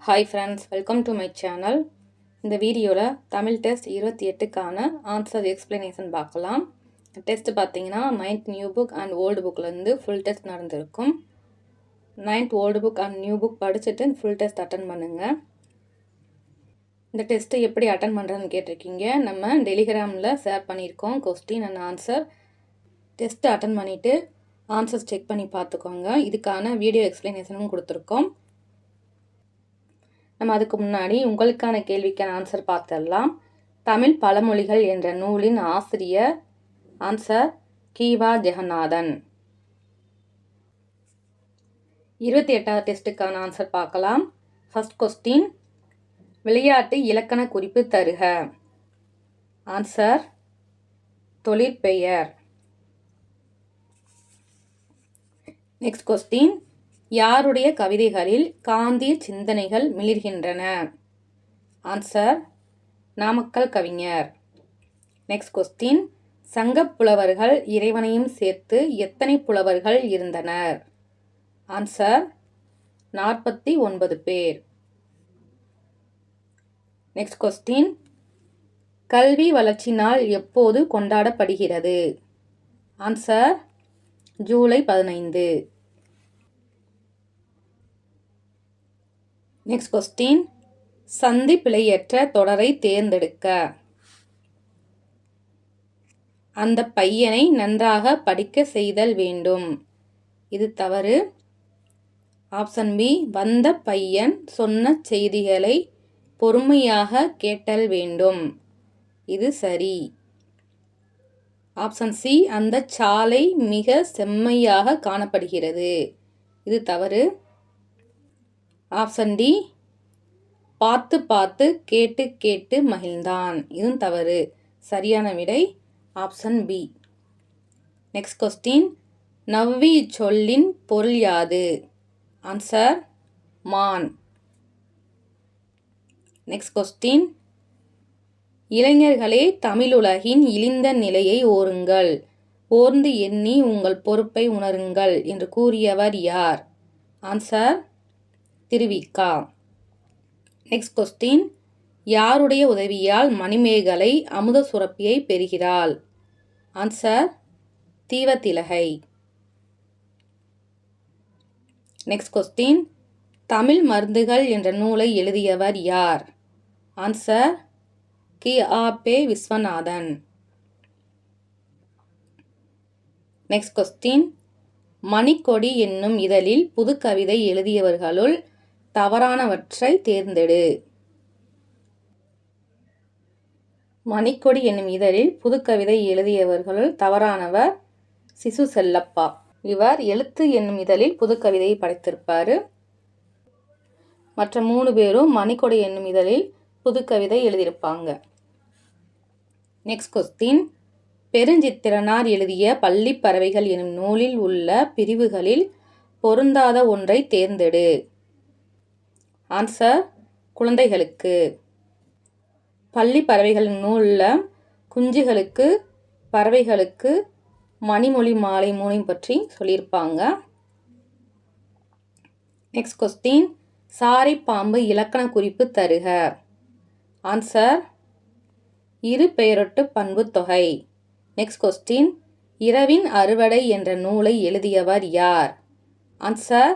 Hi friends, welcome to my channel. இந்த வீடியோவில் Tamil test 28க்கான ஆன்சர் எக்ஸ்பிளனேஷன் பார்க்கலாம். டெஸ்ட் பார்த்தீங்கன்னா 9th new book and old புக்லேருந்து ஃபுல் டெஸ்ட் நடந்திருக்கும். 9th old book and new book படிச்சுட்டு ஃபுல் டெஸ்ட் அட்டன் பண்ணுங்கள். இந்த டெஸ்ட்டை எப்படி அட்டன் பண்ணுறதுன்னு கேட்டிருக்கீங்க. நம்ம டெலிகிராமில் ஷேர் பண்ணியிருக்கோம் question and answer. Test attend பண்ணிவிட்டு ஆன்சர்ஸ் செக் பண்ணி பார்த்துக்கோங்க. இதுக்கான வீடியோ எக்ஸ்பிளனேஷனும் கொடுத்துருக்கோம். நம்ம அதுக்கு முன்னாடி உங்களுக்கான கேள்விக்கான ஆன்சர் பார்த்துடலாம். தமிழ் பழமொழிகள் என்ற நூலின் ஆசிரியர். ஆன்சர் கீவா ஜெகநாதன். 28வது டெஸ்ட்டுக்கான ஆன்சர் பார்க்கலாம். ஃபர்ஸ்ட் கொஸ்டின், விளையாட்டு இலக்கண குறிப்பு தருக. ஆன்சர் தொழிற்பெயர். நெக்ஸ்ட் கொஸ்டின், யாருடைய கவிதைகளில் காந்திய சிந்தனைகள் மிளிர்கின்றன? ஆன்சர் நாமக்கல் கவிஞர். நெக்ஸ்ட் கொஸ்டின், சங்கப் புலவர்கள் இறைவனையும் சேர்த்து எத்தனை புலவர்கள் இருந்தனர்? ஆன்சர் 49 பேர். நெக்ஸ்ட் கொஸ்டின், கல்வி வளர்ச்சி நாள் எப்போது கொண்டாடப்படுகிறது? ஆன்சர் ஜூலை 15. நெக்ஸ்ட் கொஸ்டின், சந்தி பிழையற்ற தொடரை தேர்ந்தெடுக்க. அந்த பையனை நன்றாக படிக்க செய்தல் வேண்டும். இது தவறு. ஆப்ஷன் பி, வந்த பையன் சொன்ன செய்திகளை பொறுமையாக கேட்டல் வேண்டும். இது சரி. ஆப்ஷன் சி, அந்த சாலை மிக செம்மையாக காணப்படுகிறது. இது தவறு. ஆப்ஷன் டி, பார்த்து பார்த்து கேட்டு கேட்டு மகிழ்ந்தான். இதுவும் தவறு. சரியான விடை option B. Next question, Navvi சொல்லின் பொருள் யாது? ஆன்சர் மான். நெக்ஸ்ட் கொஸ்டின், இளைஞர்களே தமிழுலகின் இழிந்த நிலையை ஓருங்கள், ஓர்ந்து எண்ணி உங்கள் பொறுப்பை உணருங்கள் என்று கூறியவர் யார்? ஆன்சர் திருவிக்கா. நெக்ஸ்ட் கொஸ்டின், யாருடைய உதவியால் மணிமேகலை அமுத சுரப்பியை பெறுகிறாள்? Answer Deevathilakai. Next question, Tamil மருந்துகள் என்ற நூலை எழுதியவர் யார்? ஆன்சர் கி.ஆ.பெ. விஸ்வநாதன். நெக்ஸ்ட் கொஸ்டின், மணிக்கொடி என்னும் இதழில் புதுக்கவிதை எழுதியவர்களுள் தவறானவற்றை தேர்ந்தெடு. மணிக்கொடி என்னும் இதழில் புதுக்கவிதை எழுதியவர்களுள் தவறானவர் சிசு செல்லப்பா. இவர் எழுத்து என்னும் இதழில் புதுக்கவிதையை படைத்திருப்பார். மற்ற 3 பேரும் மணிக்கொடி என்னும் இதழில் புதுக்கவிதை எழுதியிருப்பாங்க. நெக்ஸ்ட் கொஸ்டின், பெருஞ்சித்திரனார் எழுதிய பள்ளி பறவைகள் எனும் நூலில் உள்ள பிரிவுகளில் பொருந்தாத ஒன்றை தேர்ந்தெடு. ஆன்சர் குழந்தைகளுக்கு. பள்ளி பறவைகள் நூலில் குஞ்சுகளுக்கு, பறவைகளுக்கு, மணிமொழி மாலை 3 பற்றி சொல்லியிருப்பாங்க. நெக்ஸ்ட் கொஸ்டின், சாரை பாம்பு இலக்கண குறிப்பு தருக. ஆன்சர் இரு பெயரொட்டு பண்பு தொகை. நெக்ஸ்ட் கொஸ்டின், இரவின் அறுவடை என்ற நூலை எழுதியவர் யார்? ஆன்சர்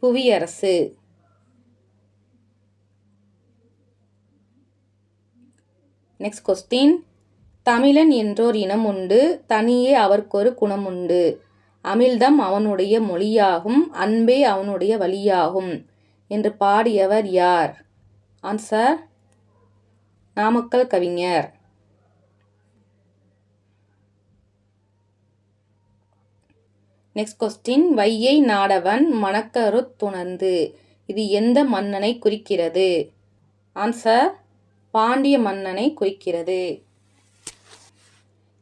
புவியரசு. நெக்ஸ்ட் கொஸ்டின், தமிழன் என்றோர் இனம் உண்டு, தனியே அவர்க்கொரு குணம் உண்டு, அமிழ்தம் அவனுடைய மொழியாகும், அன்பே அவனுடைய வழியாகும் என்று பாடியவர் யார்? ஆன்சர் நாமக்கல் கவிஞர். நெக்ஸ்ட் கொஸ்டின், வையை நாடவன் மணக்கருத் துணர்ந்து, இது எந்த மன்னனை குறிக்கிறது? ஆன்சர் பாண்டிய மன்னனை குறிக்கிறது.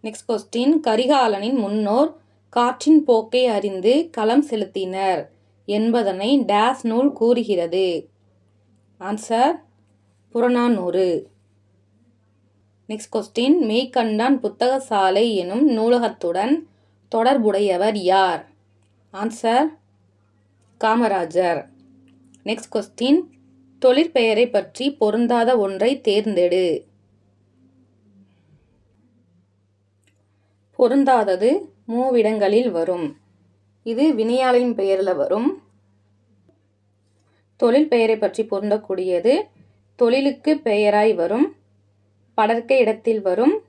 நெக்ஸ்ட் கொஸ்டின், கரிகாலனின் முன்னோர் காற்றின் போக்கை அறிந்து களம் செலுத்தினர் என்பதனை டேஸ் நூல் கூறுகிறது? Answer Purananuru. Next question, Meikandan புத்தகசாலை எனும் நூலகத்துடன் தொடர்புடையவர் யார்? ஆன்சர் காமராஜர். நெக்ஸ்ட் கொஸ்டின், தொழிற்பெயரை பற்றி பொருந்தாத ஒன்றை தேர்ந்தெடு. பொருந்தாதது மூவிடங்களில் வரும். இது வினையாளின் பெயரில் வரும். தொழில் பெயரை பற்றி பொருந்தக்கூடியது தொழிலுக்கு பெயராய் வரும், படர்க்க இடத்தில் வரும்,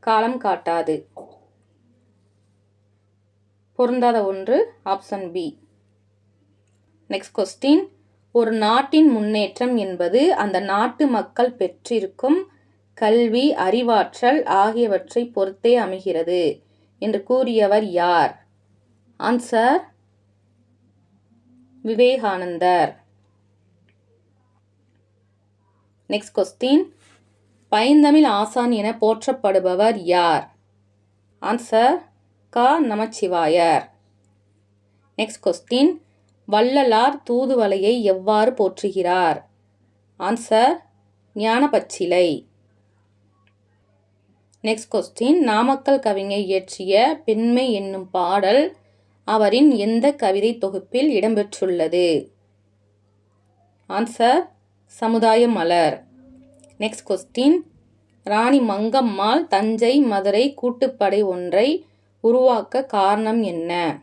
காலம் காட்டாது. பொருந்தாத ஒன்று ஆப்ஷன் பி. Next question. ஒரு நாட்டின் முன்னேற்றம் என்பது அந்த நாட்டு மக்கள் பெற்றிருக்கும் கல்வி, அறிவாற்றல் ஆகியவற்றை பொறுத்தே அமைகிறது என்று கூறியவர் யார்? ஆன்சர் விவேகானந்தர். Next question. பைந்தமிழ் ஆசான் என போற்றப்படுபவர் யார்? ஆன்சர் க. நமச்சிவாயர். Next question. வள்ளலார் தூதுவளையை எவ்வாறு போற்றுகிறார்? ஆன்சர் ஞானப்பச்சிலை. Next question. நாமக்கல் கவிஞர் இயற்றிய பெண்மை என்னும் பாடல் அவரின் எந்த கவிதை தொகுப்பில் இடம்பெற்றுள்ளது? ஆன்சர் சமுதாய மலர். Next question. ராணி மங்கம்மாள் தஞ்சை மதுரை கூட்டுப்படை ஒன்றை உருவாக்க காரணம் என்ன?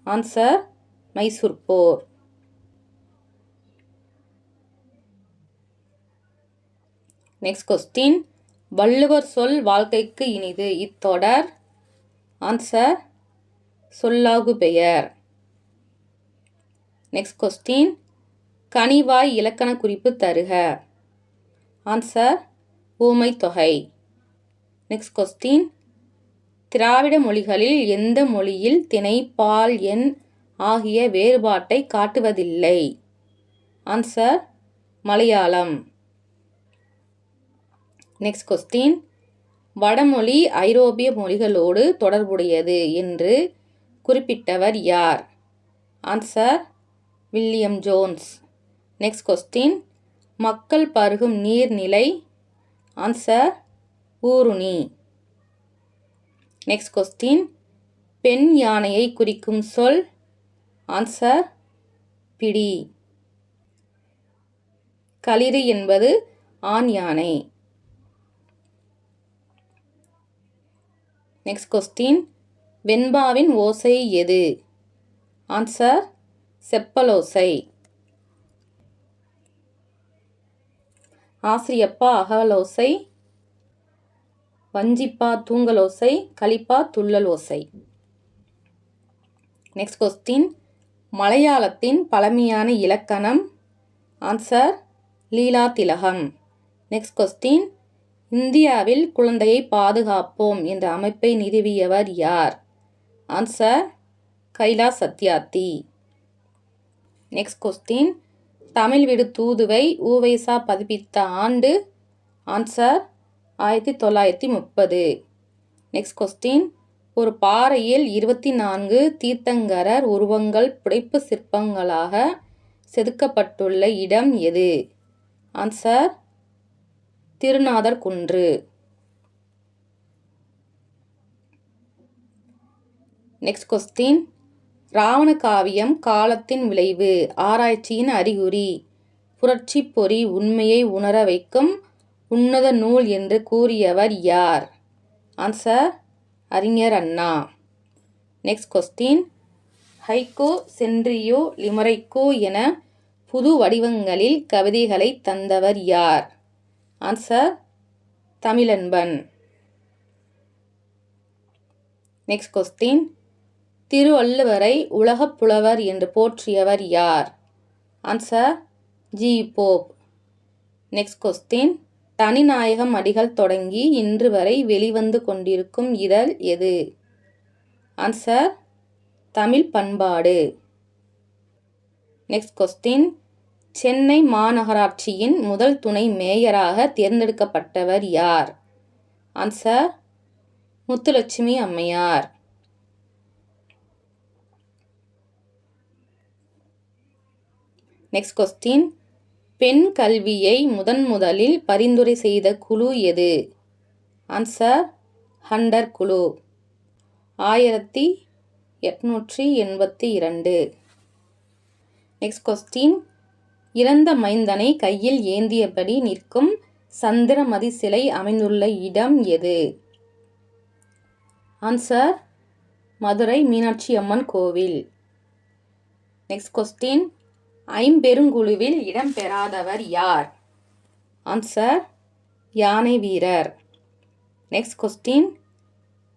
ஆன்சர் மைசூர் போர். Next question. வள்ளுவர் சொல் வாழ்க்கைக்கு இனிது இத்தொடர். ஆன்சர் சொல்லாகு பெயர். Next question. கனிவாய் இலக்கண குறிப்பு தருக. ஆன்சர் ஊமை தொகை. Next question. திராவிட மொழிகளில் எந்த மொழியில் திணை, பால், எண் ஆகிய வேறுபாட்டை காட்டுவதில்லை? ஆன்சர் மலையாளம். Next question. வடமொழி ஐரோப்பிய மொழிகளோடு தொடர்புடையது என்று குறிப்பிட்டவர் யார்? Answer William Jones. Next question. மக்கள் பருகும் நீர்நிலை? ஆன்சர் ஊருணி. Next question. பெண் யானையை குறிக்கும் சொல்? ஆன்சர் பிடி. களிறு என்பது ஆண் யானை. Next question. வெண்பாவின் ஓசை எது? ஆன்சர் செப்பலோசை. ஆசிரியப்பா அகவலோசை, வஞ்சிப்பா தூங்கலோசை, களிப்பா துள்ளலோசை. Next question. மலையாளத்தின் பழமையான இலக்கணம்? ஆன்சர் லீலா திலகம். Next question. இந்தியாவில் குழந்தையை பாதுகாப்போம் என்ற அமைப்பை நிறுவியவர் யார்? Answer Kailash Satyarthi. Next question. Tamil விடு தூதுவை உ.வை.சா பதிப்பித்த ஆண்டு? ஆன்சர் 1930. Next question. ஒரு பாறையில் 24 தீர்த்தங்கரர் உருவங்கள் புடைப்பு சிற்பங்களாக செதுக்கப்பட்டுள்ள இடம் எது? ஆன்சர் திருநாதர் குன்று. Next question. ராவண காவியம் காலத்தின் விளைவு, ஆராய்ச்சியின் அறிகுறி, புரட்சி பொறி உண்மையை உணர வைக்கும் உன்னத நூல் என்று கூறியவர் யார்? ஆன்சர் அறிஞர் Anna. Next question. Haiku, senryu, லிமரைக்கோ என புது வடிவங்களில் கவிதைகளை தந்தவர் யார்? ஆன்சர் தமிழன்பன். Next question. திருவள்ளுவரை உலகப் புலவர் என்று போற்றியவர் யார்? Answer G. Pope. Next question. Thaninayagam Adigal தொடங்கி இன்று வரை வெளிவந்து கொண்டிருக்கும் இதழ் எது? ஆன்சர் தமிழ் பண்பாடு. Next question. சென்னை மாநகராட்சியின் முதல் துணை மேயராக தேர்ந்தெடுக்கப்பட்டவர் யார்? ஆன்சர் முத்துலட்சுமி அம்மையார். Next question. பெண் கல்வியை முதலில் பரிந்துரை செய்த குழு எது? ஆன்சர் ஹண்டர் குழு. 1882. Next question. இறந்த மைந்தனை கையில் ஏந்தியபடி நிற்கும் சந்திரமதி சிலை அமைந்துள்ள இடம் எது? ஆன்சர் மதுரை மீனாட்சி அம்மன் கோவில். நெக்ஸ்ட் கொஸ்டின், ஐம்பெருங்குழுவில் இடம்பெறாதவர் யார்? ஆன்சர் யானை வீரர். நெக்ஸ்ட் கொஸ்டின்,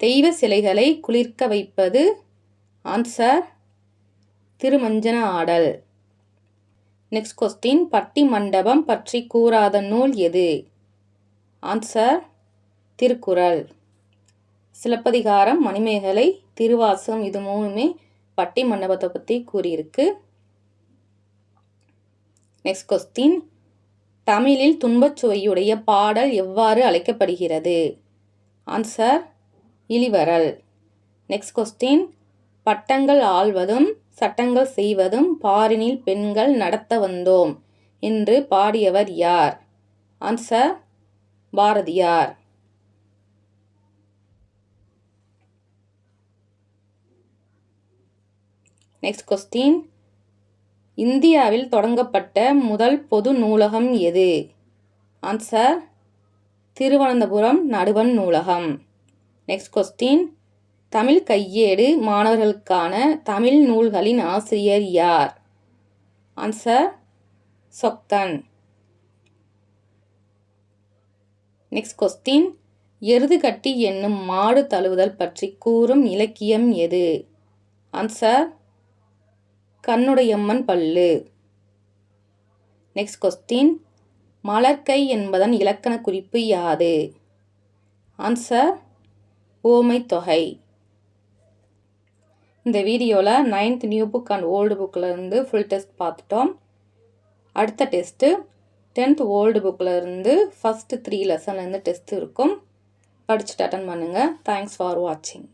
தெய்வ சிலைகளை குளிர்க்க வைப்பது? ஆன்சர் திருமஞ்சன ஆடல். நெக்ஸ்ட் கொஸ்டின், பட்டி மண்டபம் பற்றி கூறாத நூல் எது? ஆன்சர் திருக்குறள். சிலப்பதிகாரம், மணிமேகலை, திருவாசகம் இது மூணுமே பட்டி மண்டபத்தை பற்றி கூறியிருக்கு. நெக்ஸ்ட் கொஸ்டின், தமிழில் துன்பச்சுவையுடைய பாடல் எவ்வாறு அழைக்கப்படுகிறது? ஆன்சர் இளிவரல். நெக்ஸ்ட் கொஸ்டின், பட்டங்கள் ஆள்வதும் சட்டங்கள் செய்வதும் பாரினில் பெண்கள் நடத்த வந்தோம் என்று பாடியவர் யார்? ஆன்சர் பாரதியார். நெக்ஸ்ட் கொஸ்டின், இந்தியாவில் தொடங்கப்பட்ட முதல் பொது நூலகம் எது? ஆன்சர் திருவனந்தபுரம் நடுவண் நூலகம். நெக்ஸ்ட் கொஸ்டின், தமிழ் கையேடு மாணவர்களுக்கான தமிழ் நூல்களின் ஆசிரியர் யார்? ஆன்சர் சொக்கன். நெக்ஸ்ட் கொஸ்டின், எருதுகட்டி என்னும் மாடு தழுவுதல் பற்றி கூறும் இலக்கியம் எது? ஆன்சர் கண்ணுடையம்மன் பல்லு. நெக்ஸ்ட் கொஸ்டின், மலர்க்கை என்பதன் இலக்கண குறிப்பு யாது? ஆன்சர் ஓமை தொகை. இந்த வீடியோவில் 9th new book and old புக்கில் இருந்து ஃபுல் டெஸ்ட் பார்த்துட்டோம். அடுத்த டெஸ்ட்டு 10th ஓல்டு புக்கில் இருந்து ஃபஸ்ட்டு 3 லெசன்லேருந்து டெஸ்ட் இருக்கும். படிச்சுட்டு அட்டன் பண்ணுங்கள். தேங்க்ஸ் ஃபார் வாட்சிங்.